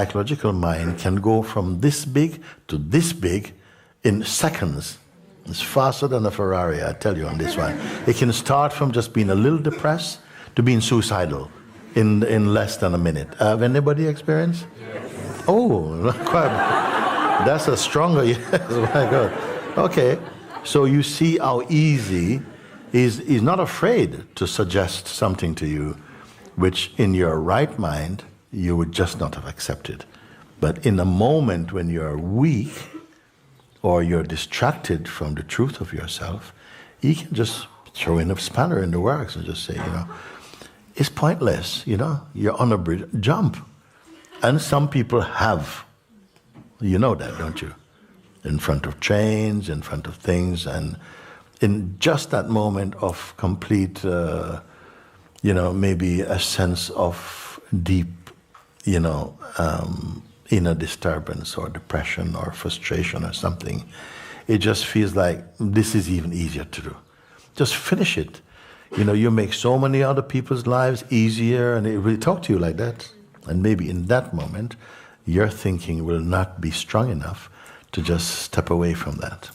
Psychological mind can go from this big to this big in seconds. It's faster than a Ferrari, I tell you on this one. It can start from just being a little depressed to being suicidal in less than a minute. Have anybody experienced? Yes. Oh, quite. That's a stronger yes. My God. Okay, so you see how easy he's not afraid to suggest something to you, which in your right mind you would just not have accepted. But in a moment when you're weak or you're distracted from the truth of yourself, he can just throw in a spanner in the works and just say, it's pointless, you're on a bridge, jump. And some people have, you know that, don't you? In front of trains, in front of things, and in just that moment of complete, maybe a sense of deep, inner disturbance or depression or frustration or something, it just feels like this is even easier to do. Just finish it. You make so many other people's lives easier, and it will talk to you like that. And maybe in that moment, your thinking will not be strong enough to just step away from that.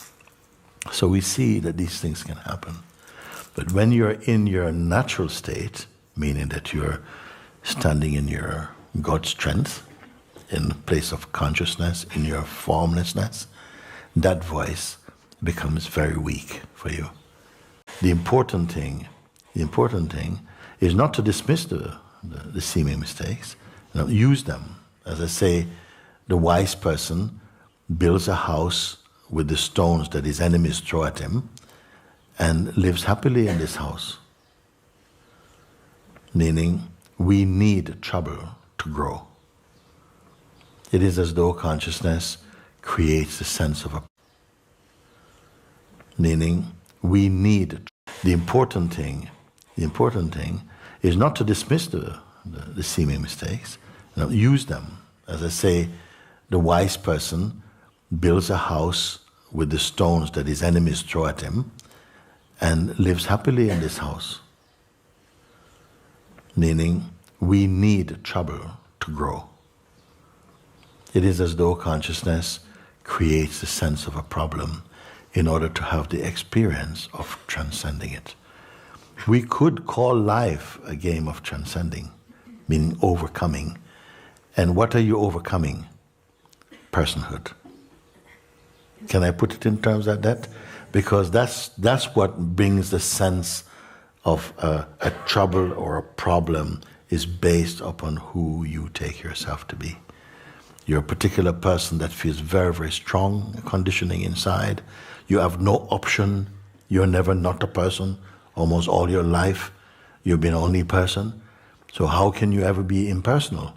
So we see that these things can happen. But when you're in your natural state, meaning that you're standing in your God strength, in the place of consciousness, in your formlessness, that voice becomes very weak for you. The important thing is not to dismiss the seeming mistakes, use them. As I say, the wise person builds a house with the stones that his enemies throw at him and lives happily in this house. Meaning, we need trouble to grow. It is as though consciousness creates a sense of a... Meaning, we need... The important thing is not to dismiss the seeming mistakes, use them. As I say, the wise person builds a house with the stones that his enemies throw at him and lives happily in this house. Meaning, we need trouble to grow. It is as though consciousness creates a sense of a problem in order to have the experience of transcending it. We could call life a game of transcending, meaning overcoming. And what are you overcoming? Personhood. Can I put it in terms like that? Because that's what brings the sense of a trouble or a problem is based upon who you take yourself to be. You're a particular person that feels very, very strong conditioning inside. You have no option. You're never not a person. Almost all your life, you've been only a person. So how can you ever be impersonal?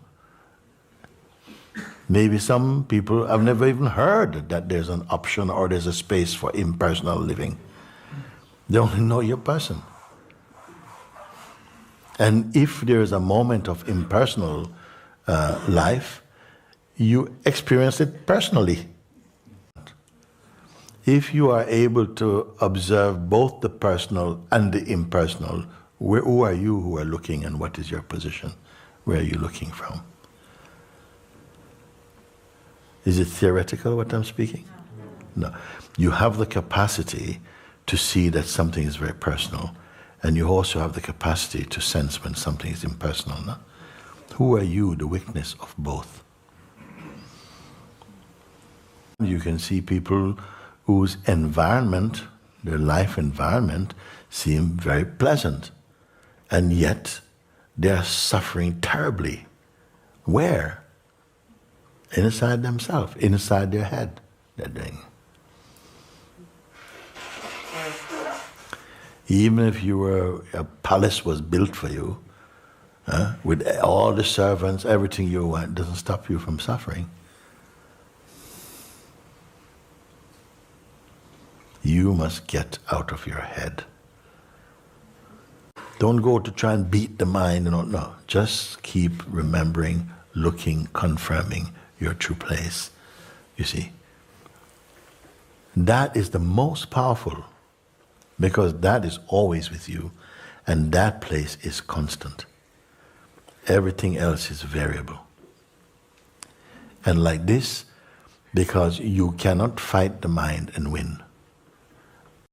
Maybe some people have never even heard that there's an option or there's a space for impersonal living. They only know you're a person. And if there is a moment of impersonal life, you experience it personally. If you are able to observe both the personal and the impersonal, who are you who are looking and what is your position? Where are you looking from? Is it theoretical what I'm speaking? No. You have the capacity to see that something is very personal, and you also have the capacity to sense when something is impersonal. No? Who are you, the witness of both? You can see people whose environment, their life environment, seem very pleasant, and yet they are suffering terribly. Where? Inside themselves, inside their head, they're doing. Even if a palace was built for you, with all the servants, everything you want, doesn't stop you from suffering. You must get out of your head. Don't go to try and beat the mind, no. Just keep remembering, looking, confirming your true place. You see? That is the most powerful, because that is always with you, and that place is constant. Everything else is variable. and like this, because you cannot fight the mind and win.